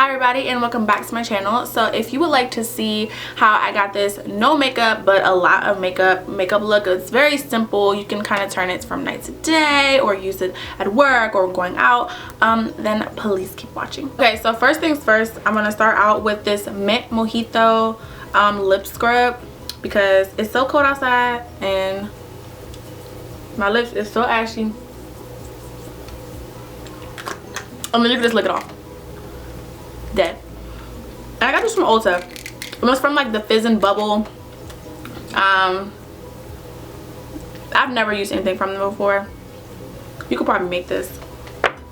Hi everybody and welcome back to my channel. So if you would like to see how I got this no makeup but a lot of makeup look, it's very simple. You can kind of turn it from night to day or use it at work or going out, then please keep watching. Okay, so first things first, I'm going to start out with this Mint Mojito lip scrub because it's so cold outside and my lips is so ashy. I mean, you can just lick it off. Dead. And I got this from Ulta. It was from like the Fizz and Bubble. I've never used anything from them before. You could probably make this.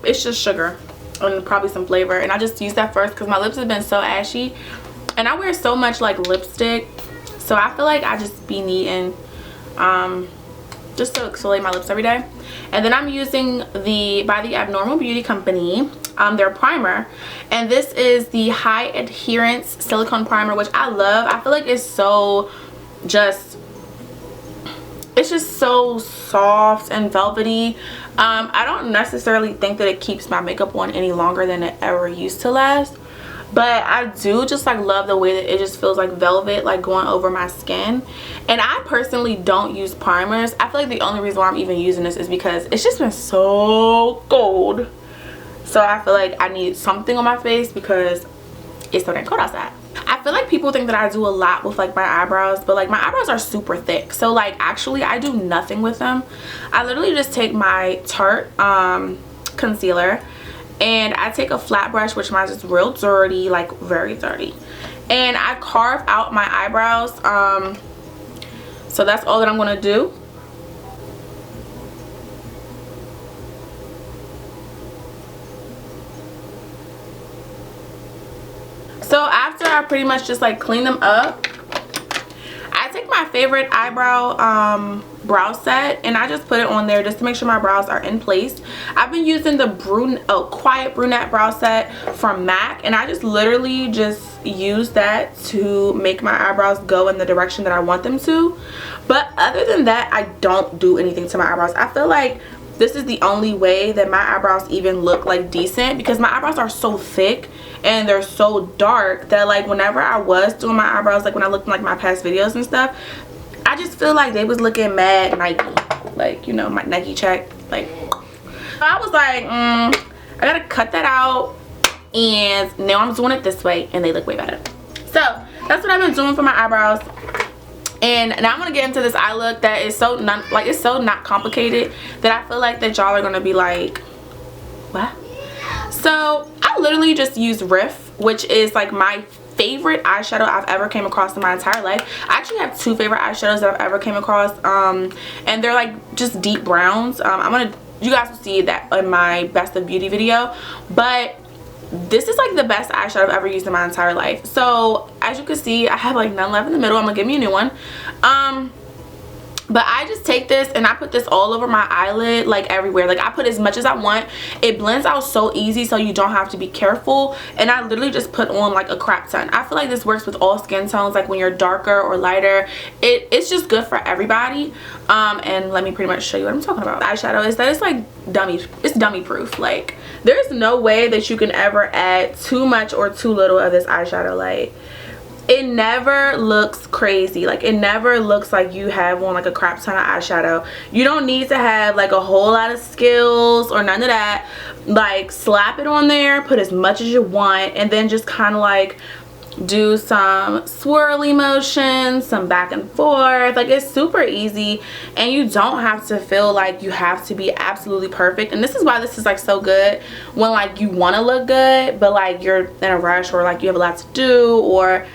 It's just sugar and probably some flavor, and I just used that first because my lips have been so ashy and I wear so much like lipstick, so I feel like I just be needing just to exfoliate my lips every day. And then I'm using the by the Abnormal Beauty Company their primer, and this is the high adherence silicone primer, which I love. I feel like it's so just so soft and velvety. I don't necessarily think that it keeps my makeup on any longer than it ever used to last, but I do just like love the way that it just feels like velvet, like going over my skin. And I personally don't use primers. I feel like the only reason why I'm even using this is because it's just been so cold, so I feel like I need something on my face because it's so damn cold outside. I feel like people think that I do a lot with like my eyebrows, but like my eyebrows are super thick, so like actually I do nothing with them. I literally just take my Tarte concealer and I take a flat brush, which mine is real dirty, like very dirty, and I carve out my eyebrows. So that's all that I'm gonna do. So after I pretty much just like clean them up, I take my favorite eyebrow brow set and I just put it on there just to make sure my brows are in place. I've been using the Quiet Brunette brow set from MAC, and I just literally just use that to make my eyebrows go in the direction that I want them to. But other than that, I don't do anything to my eyebrows. I feel like this is the only way that my eyebrows even look like decent, because my eyebrows are so thick and they're so dark that like whenever I was doing my eyebrows, like when I looked in like my past videos and stuff, I just feel like they was looking mad Nike, like, you know, my Nike check. Like, I was like, I gotta cut that out, and now I'm doing it this way and they look way better. So that's what I've been doing for my eyebrows. And now I'm gonna get into this eye look that is so not complicated that I feel like that y'all are gonna be like, what? So I literally just use Riff, which is like my favorite eyeshadow I've ever came across in my entire life. I actually have two favorite eyeshadows that I've ever came across, and they're like just deep browns. You guys will see that in my Best of Beauty video, but this is like the best eyeshadow I've ever used in my entire life. So as you can see, I have like none left in the middle. I'm gonna give me a new one. But I just take this and I put this all over my eyelid, like everywhere. Like I put as much as I want. It blends out so easy, so you don't have to be careful. And I literally just put on like a crap ton. I feel like this works with all skin tones, like when you're darker or lighter. It's just good for everybody. And let me pretty much show you what I'm talking about. The eyeshadow is that it's like dummy proof. Like there's no way that you can ever add too much or too little of this eyeshadow. Like it never looks crazy. Like it never looks like you have on like a crap ton of eyeshadow. You don't need to have like a whole lot of skills or none of that. Like slap it on there, put as much as you want, and then just kind of like do some swirly motions, some back and forth. Like it's super easy, and you don't have to feel like you have to be absolutely perfect. And this is why this is like so good when like you want to look good but like you're in a rush, or like you have a lot to do, or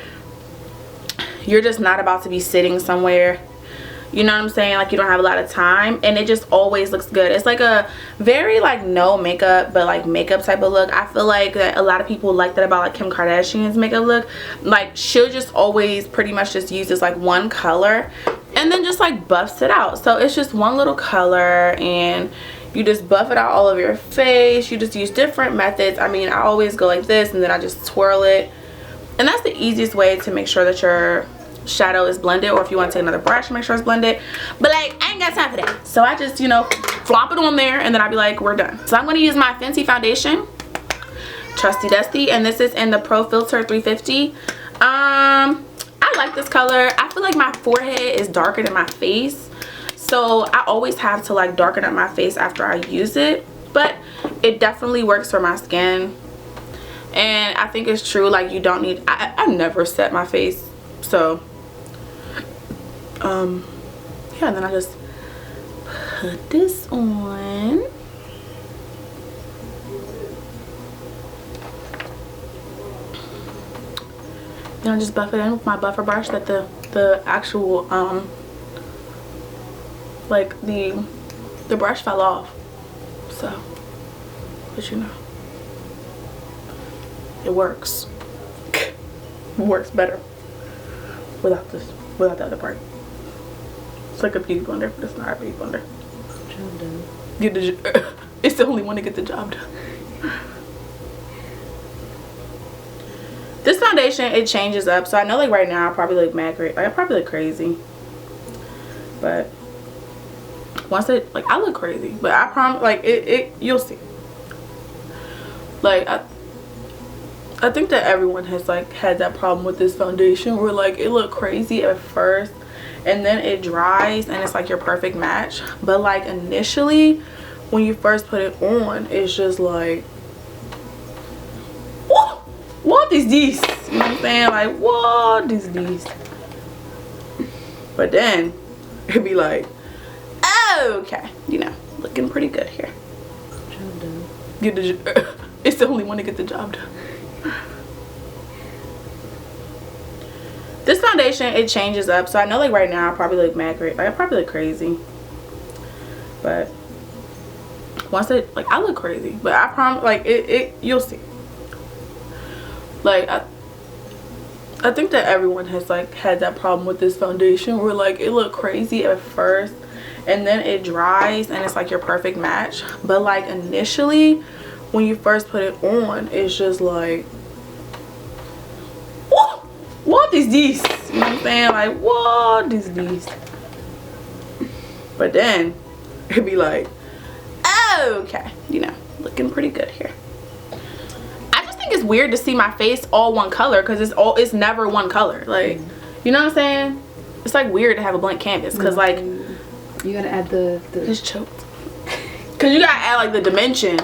you're just not about to be sitting somewhere, you know what I'm saying, like you don't have a lot of time, and it just always looks good. It's like a very like no makeup but like makeup type of look. I feel like that a lot of people like that about like Kim Kardashian's makeup look. Like she'll just always pretty much just use this like one color and then just like buffs it out. So it's just one little color and you just buff it out all over your face. You just use different methods. I mean, I always go like this and then I just twirl it, and that's the easiest way to make sure that your shadow is blended, or if you want to take another brush make sure it's blended. But like I ain't got time for that, so I just, you know, flop it on there and then I'll be like, we're done. So I'm going to use my Fenty foundation. trusty dusty, and this is in the Pro Filter 350. I like this color. I feel like my forehead is darker than my face, so I always have to like darken up my face after I use it, but it definitely works for my skin. And I think it's true, like you don't need, I never set my face, so yeah. And then I just put this on. Then I just buff it in with my buffer brush that the actual like the brush fell off, so but you know, it works. It works better without the other part. It's like a beauty blender, but it's not a beauty blender. Job done. It's the only one to get the job done. This foundation, it changes up, so I know like right now I probably look mad great. Like I probably look crazy, but once it, like, I look crazy, but I promise, like it you'll see. Like I think that everyone has like had that problem with this foundation where like it look crazy at first and then it dries and it's like your perfect match, but like initially when you first put it on, it's just like, what is this? You know what I'm saying? Like, what is this? But then it'd be like, oh, okay, you know, looking pretty good here. Job done. It's the only one to get the job done. This foundation, it changes up, so I know like right now I probably look mad great. Like I probably look crazy, but once it, like I look crazy, but I promise, like it you'll see. Like I think that everyone has like had that problem with this foundation where like it look crazy at first and then it dries and it's like your perfect match, but like initially when you first put it on, it's just like, what is this? You know what I'm saying? Like, what is this? But then it'd be like, oh, okay, you know, looking pretty good here. I just think it's weird to see my face all one color because it's never one color. Like, you know what I'm saying? It's like weird to have a blank canvas because like you gotta add the just choked. Cause you gotta add like the dimension.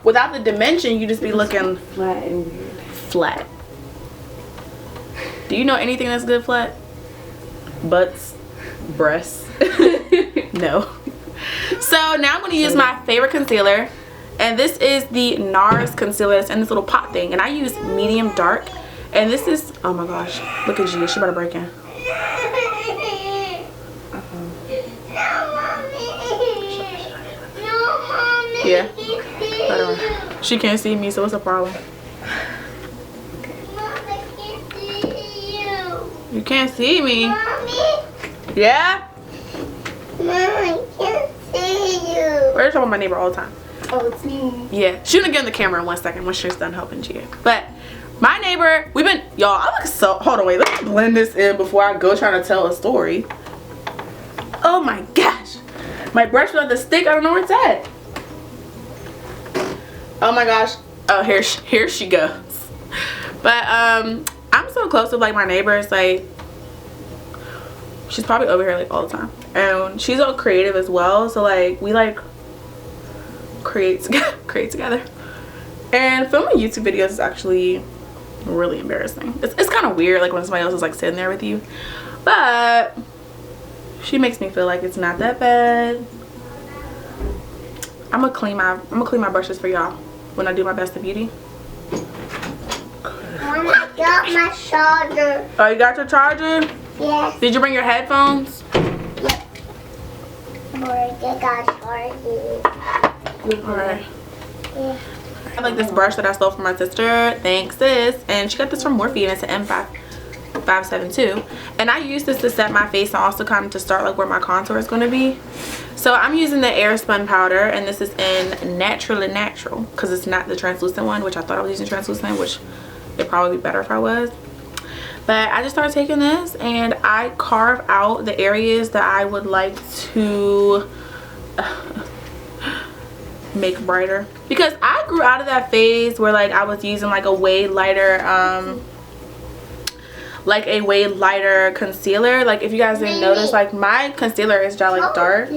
Without the dimension, you just be looking flat and weird. Flat. Do you know anything that's good flat? Butts, breasts. No. So now I'm gonna use my favorite concealer, and this is the NARS concealer. It's in this little pot thing, and I use medium dark. And this is, oh my gosh, look at Gia, she about to break in. Yeah, let her run. She can't see me, so what's the problem? You can't see me. Mommy? Yeah? Mom, I can't see you. We're talking about my neighbor all the time. Oh, it's me. Yeah, she's gonna get in the camera in 1 second when she's done helping Gia. But my neighbor, we've been, y'all, I look so, hold on, wait, let me blend this in before I go trying to tell a story. Oh my gosh. My brush without the stick, I don't know where it's at. Oh my gosh. Oh, here she goes. But I'm so close with like my neighbors. Like, she's probably over here like all the time, and she's all creative as well, so like we like create together. And filming YouTube videos is actually really embarrassing. It's kind of weird like when somebody else is like sitting there with you, but she makes me feel like it's not that bad. I'm gonna clean my brushes for y'all when I do my best of beauty. Mom, I got my charger. Oh, you got your charger? Yes. Did you bring your headphones? Yep. I got chargers. Alright. Yeah. I like this brush that I stole from my sister. Thanks, sis. And she got this from Morphe, and it's an M572. And I use this to set my face and also kind of to start like where my contour is going to be. So I'm using the Airspun powder, and this is in Natural and Natural because it's not the translucent one, which I thought I was using translucent, which it'd probably be better if I was. But I just started taking this and I carve out the areas that I would like to make brighter, because I grew out of that phase where like I was using like a way lighter concealer. Like if you guys didn't notice, like my concealer is just like dark.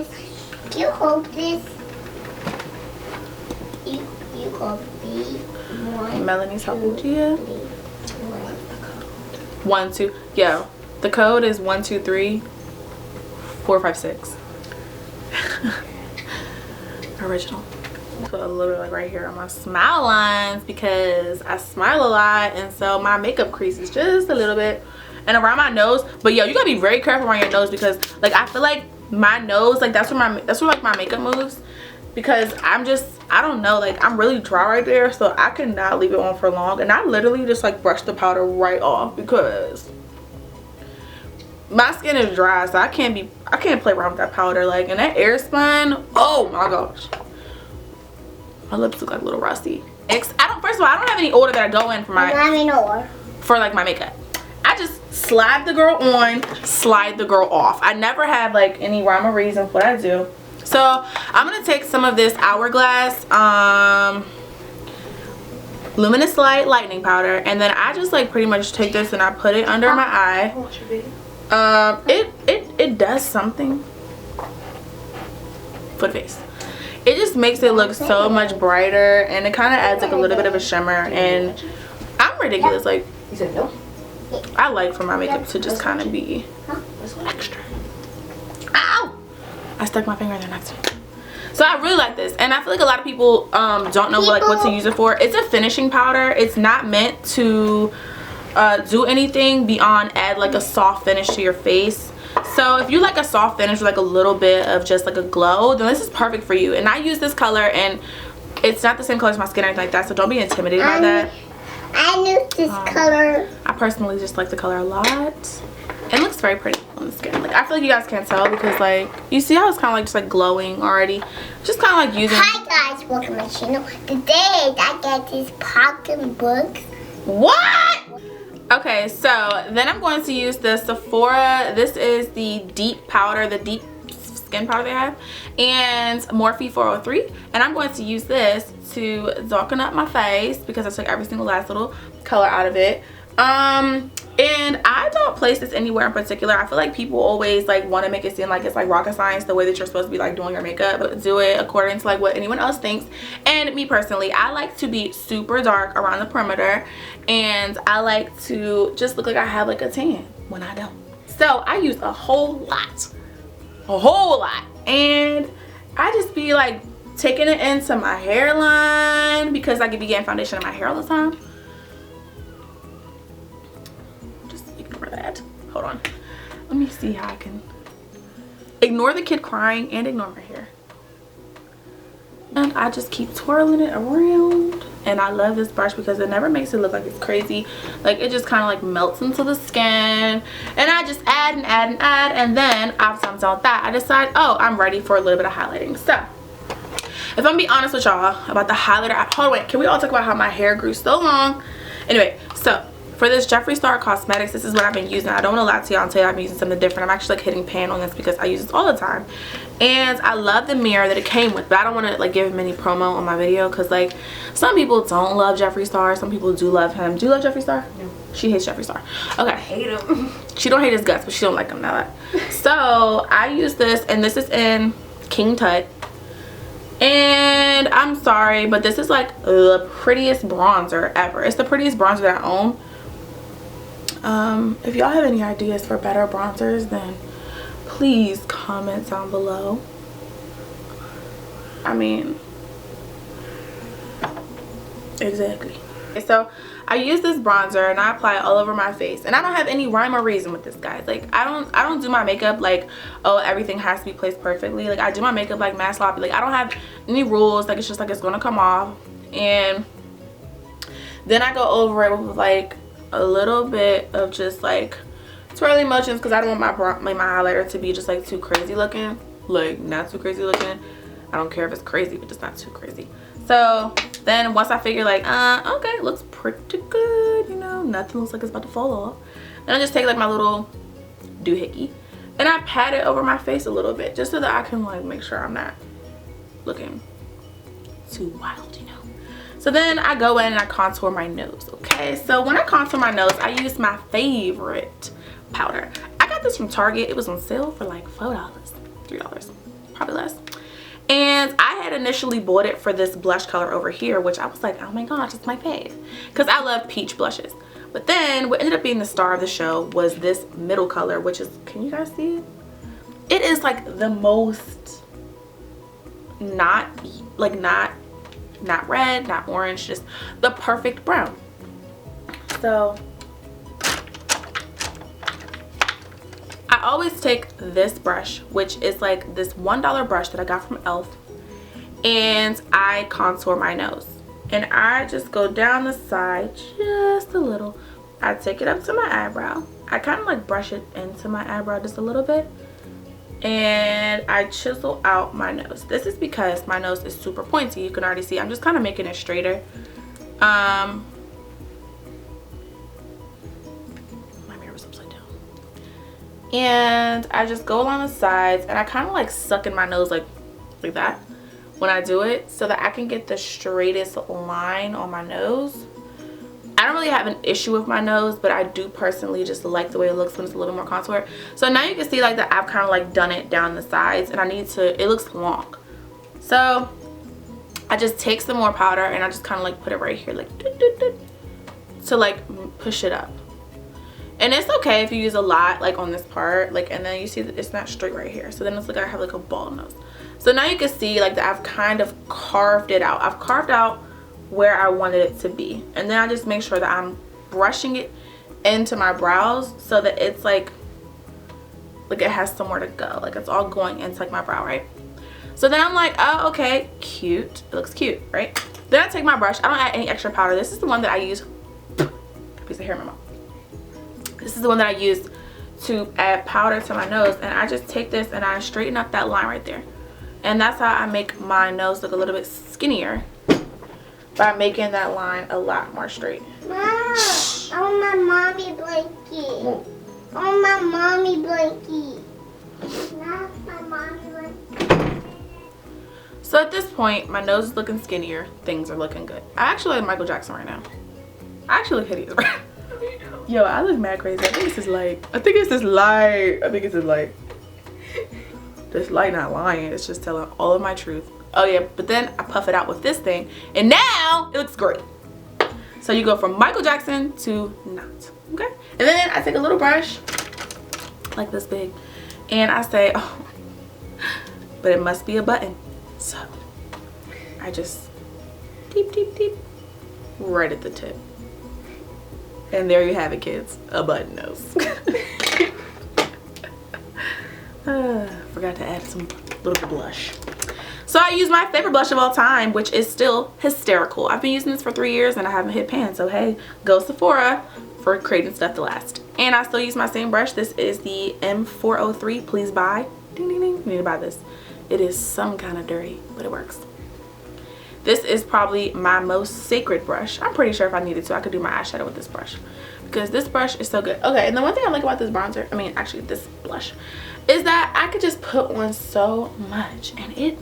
You hold this. You hold these. Melanie's helping Gia. 1 2, yo, the code is 1 2 3 4 5 6. Original. Put a little bit like right here on my smile lines because I smile a lot, and so my makeup creases just a little bit, and around my nose. But yo, you gotta be very careful around your nose, because like I feel like my nose, like that's where like my makeup moves, because I don't know, like I'm really dry right there, so I cannot leave it on for long. And I literally just like brush the powder right off because my skin is dry, so I can't play around with that powder. Like, and that airspun, oh my gosh, my lips look like a little rusty. First of all, I don't have any order that I go in for like my makeup. I just slide the girl on, slide the girl off. I never have like any rhyme or reason for what I do. So I'm gonna take some of this Hourglass Luminous Light Lightening Powder, and then I just like pretty much take this and I put it under my eye. It does something for the face. It just makes it look so much brighter, and it kind of adds like a little bit of a shimmer. And I'm ridiculous, like You said no? I like for my makeup to just kind of be extra. Ow! I stuck my finger in there next to it. So I really like this, and I feel like a lot of people don't know like what to use it for. It's a finishing powder. It's not meant to do anything beyond add like a soft finish to your face. So if you like a soft finish with like a little bit of just like a glow, then this is perfect for you. And I use this color, and it's not the same color as my skin or anything like that, so don't be intimidated by that. I knew this color. I personally just like the color a lot. It looks very pretty on the skin. Like, I feel like you guys can't tell because like you see how it's kind of like just like glowing already. Just kind of like using. Hi guys, welcome to my channel. Today I got these pocket books. What? Okay, so then I'm going to use the Sephora. This is the deep powder, the deep skin powder they have, and Morphe 403. And I'm going to use this to darken up my face because I took every single last little color out of it. And I don't place this anywhere in particular. I feel like people always like want to make it seem like it's like rocket science the way that you're supposed to be like doing your makeup, but do it according to like what anyone else thinks. And me personally, I like to be super dark around the perimeter, and I like to just look like I have like a tan when I don't. So I use a whole lot, and I just be like taking it into my hairline because I could be getting foundation in my hair all the time. That. Hold on. Let me see how I can ignore the kid crying and ignore my hair. And I just keep twirling it around. And I love this brush because it never makes it look like it's crazy. Like it just kind of like melts into the skin. And I just add and add and add. And then after I'm done with that, I decide, oh, I'm ready for a little bit of highlighting. So if I'm gonna be honest with y'all about the highlighter, hold on, wait, can we all talk about how my hair grew so long? Anyway, so for this Jeffree Star Cosmetics, this is what I've been using. I don't want to lie to y'all and tell you I'm using something different. I'm actually like hitting pan on this because I use this all the time. And I love the mirror that it came with, but I don't want to like give him any promo on my video because like some people don't love Jeffree Star. Some people do love him. Do you love Jeffree Star? No. She hates Jeffree Star. Okay. I hate him. She don't hate his guts, but she don't like him now. So I use this, and this is in King Tut. And I'm sorry, but this is like the prettiest bronzer ever. It's the prettiest bronzer that I own. If y'all have any ideas for better bronzers, then please comment down below. I mean, exactly. So I use this bronzer and I apply it all over my face, and I don't have any rhyme or reason with this, guys. Like I don't do my makeup like, oh, everything has to be placed perfectly. Like I do my makeup like mad sloppy. Like I don't have any rules. Like it's just like it's gonna come off, and then I go over it with like a little bit of just like twirling motions because I don't want my highlighter to be just like too crazy looking. Like not too crazy looking. I don't care if it's crazy, but just not too crazy. So then once I figure like okay, it looks pretty good, you know, nothing looks like it's about to fall off, then I just take like my little doohickey and I pat it over my face a little bit just so that I can like make sure I'm not looking too wild, you know. So then I go in and I contour my nose. Okay, so when I contour my nose, I use my favorite powder. I got this from Target. It was on sale for like $4, $3, probably less. And I had initially bought it for this blush color over here, which I was like, oh my gosh, it's my fave, because I love peach blushes. But then what ended up being the star of the show was this middle color, which is, can you guys see it? It is like the most not red, not orange, just the perfect brown. So I always take this brush, which is like this $1 brush that I got from e.l.f. and I contour my nose. And I just go down the side just a little. I take it up to my eyebrow. I kind of like brush it into my eyebrow just a little bit. And I chisel out my nose. This is because my nose is super pointy. You can already see I'm just kind of making it straighter. My mirror was upside down. And I just go along the sides and I kind of like suck in my nose like that when I do it, so that I can get the straightest line on my nose. I don't really have an issue with my nose, but I do personally just like the way it looks when it's a little more contoured. So now you can see like that I've kind of like done it down the sides, and I need to, it looks long. So I just take some more powder and I just kind of like put it right here, like to like push it up. And it's okay if you use a lot like on this part, like, and then you see that it's not straight right here. So then it's like I have like a ball nose. So now you can see like that I've kind of carved it out. I've carved out where I wanted it to be, and then I just make sure that I'm brushing it into my brows so that it's like it has somewhere to go, like it's all going into like my brow, right? So then I'm like, oh, okay, cute, it looks cute, right? Then I take my brush. I don't add any extra powder. This is the one that I use, piece of hair in my mouth. This is the one that I use to add powder to my nose, and I just take this and I straighten up that line right there. And that's how I make my nose look a little bit skinnier, by making that line a lot more straight. Mom, I want my mommy blanket. I want my mommy blanket. Not my mommy blanket. So at this point, my nose is looking skinnier. Things are looking good. I actually like Michael Jackson right now. I actually look hideous right now. Yo, I look mad crazy. I think it's this light. I think it's this light. This light not lying. It's just telling all of my truth. Oh yeah, but then I puff it out with this thing, and now it looks great. So you go from Michael Jackson to not, okay? And then I take a little brush, like this big, and I say, oh, but it must be a button. So I just deep, deep, deep, right at the tip. And there you have it, kids, a button nose. Forgot to add some little bit of blush. So I use my favorite blush of all time, which is still Hysterical. I've been using this for 3 years and I haven't hit pan. So hey, go Sephora for creating stuff to last. And I still use my same brush. This is the M403. Please buy. Ding, ding, ding. You need to buy this. It is some kind of dirty, but it works. This is probably my most sacred brush. I'm pretty sure if I needed to, I could do my eyeshadow with this brush, because this brush is so good. Okay, and the one thing I like about this bronzer, I mean actually this blush, is that I could just put on so much and it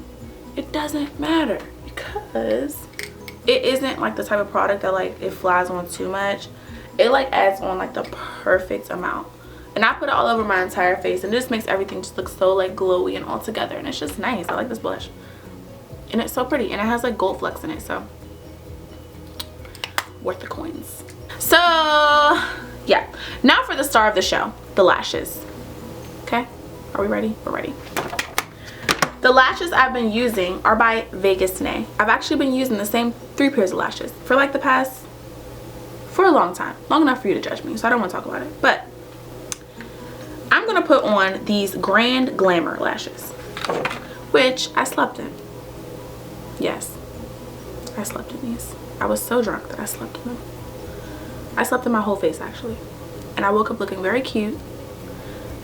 doesn't matter, because it isn't like the type of product that like it flies on too much. It like adds on like the perfect amount, and I put it all over my entire face, and this makes everything just look so like glowy and all together, and it's just nice. I like this blush, and it's so pretty, and it has like gold flecks in it, so worth the coins. So yeah, now for the star of the show, the lashes. Okay, are we ready? We're ready. The lashes I've been using are by Vegas Nay. I've actually been using the same 3 pairs of lashes for like for a long time. Long enough for you to judge me, so I don't want to talk about it. But I'm going to put on these Grand Glamour lashes, which I slept in. Yes, I slept in these. I was so drunk that I slept in them. I slept in my whole face actually. And I woke up looking very cute,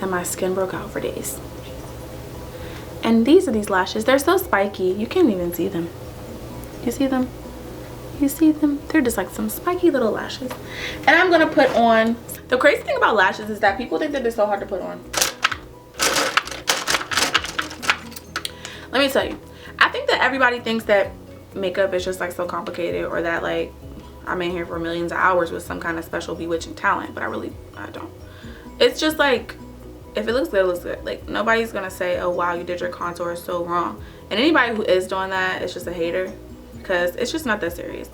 and my skin broke out for days. And these are these lashes. They're so spiky, you can't even see them. You see them? You see them? They're just like some spiky little lashes. And I'm gonna put on, the crazy thing about lashes is that people think that they're so hard to put on. Let me tell you, I think that everybody thinks that makeup is just like so complicated, or that like I'm in here for millions of hours with some kind of special bewitching talent, but I don't. It's just like, if it looks good, it looks good. Like, nobody's gonna say, oh wow, you did your contour so wrong. And anybody who is doing that is just a hater, because it's just not that serious.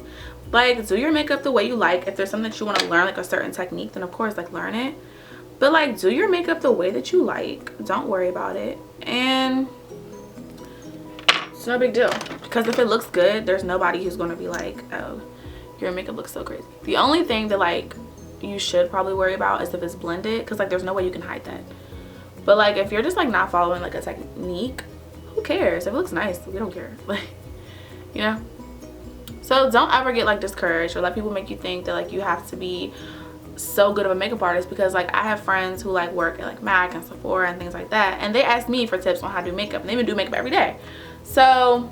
Like, do your makeup the way you like. If there's something that you want to learn, like a certain technique, then of course, like, learn it. But like, do your makeup the way that you like. Don't worry about it. And it's no big deal, because if it looks good, there's nobody who's gonna be like, oh, your makeup looks so crazy. The only thing that like you should probably worry about is if it's blended, because like there's no way you can hide that. But like, if you're just like not following like a technique, who cares? If it looks nice, we don't care. Like, you know. So don't ever get like discouraged or let people make you think that like you have to be so good of a makeup artist, because like I have friends who like work at like MAC and Sephora and things like that, and they ask me for tips on how to do makeup, and they even do makeup every day. So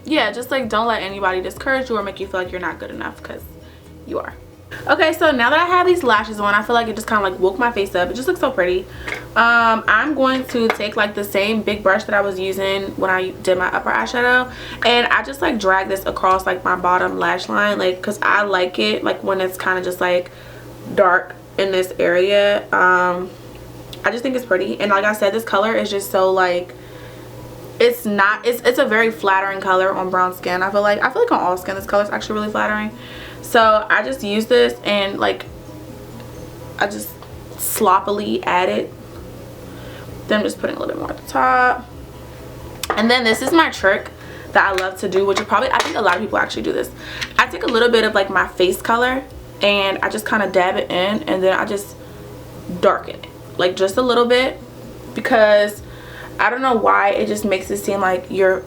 yeah, just like don't let anybody discourage you or make you feel like you're not good enough, because you are. Okay, so now that I have these lashes on, I feel like it just kind of like woke my face up. It just looks so pretty. I'm going to take like the same big brush that I was using when I did my upper eyeshadow, and I just like drag this across like my bottom lash line, like, because I like it like when it's kind of just like dark in this area. I just think it's pretty, and like I said, this color is just so like, it's a very flattering color on brown skin. I feel like on all skin this color is actually really flattering. So I just use this, and like I just sloppily add it. Then I'm just putting a little bit more at the top. And then this is my trick that I love to do, which I think a lot of people actually do this. I take a little bit of like my face color, and I just kind of dab it in, and then I just darken it like just a little bit, because I don't know why, it just makes it seem like your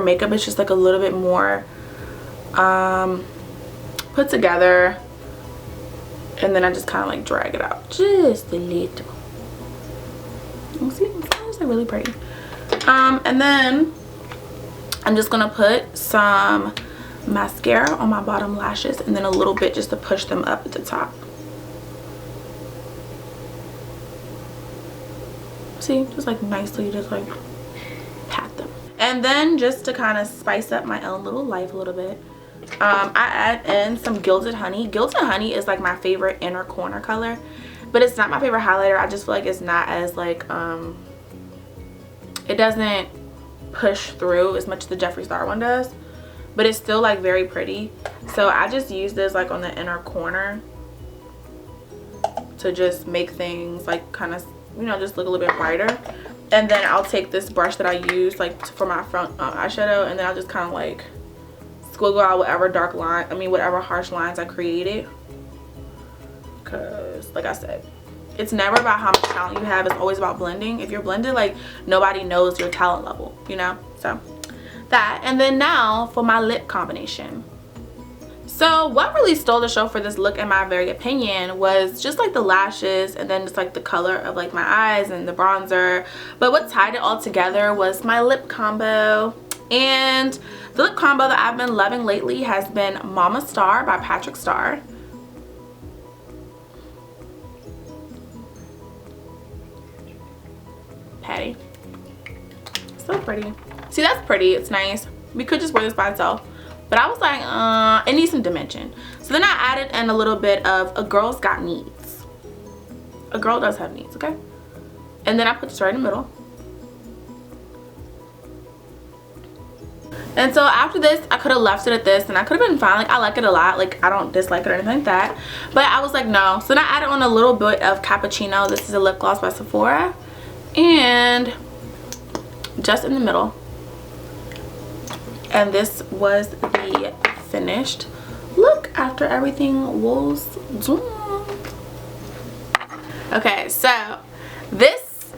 makeup is just like a little bit more put together. And then I just kind of like drag it out just a little. You see, it's like really pretty. And then I'm just gonna put some mascara on my bottom lashes, and then a little bit just to push them up at the top. See, just like nicely, just like pat them. And then just to kind of spice up my own little life a little bit, I add in some Gilded Honey. Gilded Honey is like my favorite inner corner color, but it's not my favorite highlighter. I just feel like it's not as like it doesn't push through as much as the Jeffree Star one does, but it's still like very pretty. So I just use this like on the inner corner to just make things like kind of, you know, just look a little bit brighter. And then I'll take this brush that I use like for my front eyeshadow, and then I'll just kind of like squiggle out whatever dark line, whatever harsh lines I created. Because like I said, it's never about how much talent you have, it's always about blending. If you're blended, like nobody knows your talent level, you know. So that. And then now for my lip combination. So what really stole the show for this look, in my very opinion, was just like the lashes, and then just like the color of like my eyes and the bronzer. But what tied it all together was my lip combo. And the lip combo that I've been loving lately has been Mama Star by Patrick Starr. Patty. So pretty. See, that's pretty. It's nice. We could just wear this by itself, but I was like, it needs some dimension. So then I added in a little bit of A Girl's Got Needs. A girl does have needs, okay? And then I put this right in the middle. And so after this, I could have left it at this, and I could have been fine. Like, I like it a lot. Like, I don't dislike it or anything like that. But I was like, no. So then I added on a little bit of Cappuccino. This is a lip gloss by Sephora. And just in the middle. And this was the finished look after everything was done. Okay, so this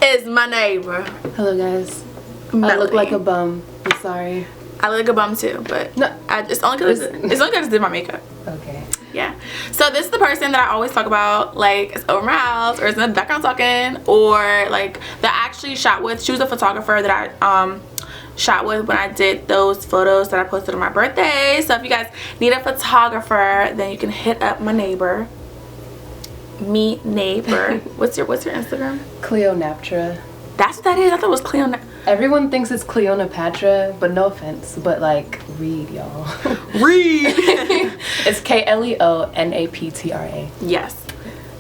is my neighbor. Hello guys. Melody. I look like a bum. I'm sorry. I look like a bum too, but no, it's only because I just did my makeup. Okay. Yeah. So this is the person that I always talk about, like, it's over my house, or it's in the background talking, or like that I actually shot with. She was a photographer that I shot with when I did those photos that I posted on my birthday. So if you guys need a photographer, then you can hit up my neighbor. Me neighbor. What's your Instagram? Cleonaptra. That's what that is. I thought it was Everyone thinks it's Cleopatra, but no offense, but like read, y'all. Read. It's Kleonaptra. Yes.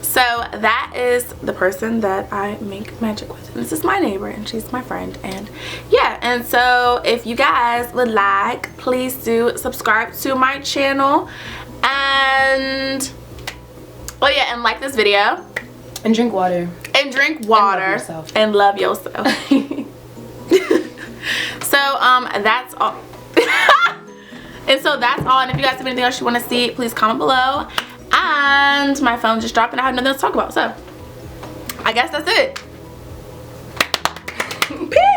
So that is the person that I make magic with. And this is my neighbor and she's my friend. And yeah, and so if you guys would like, please do subscribe to my channel. And oh yeah, and like this video. And drink water. And drink water. And love yourself. So that's all. And so that's all. And if you guys have anything else you want to see, please comment below. And my phone just dropped and I have nothing else to talk about, so I guess that's it. Peace.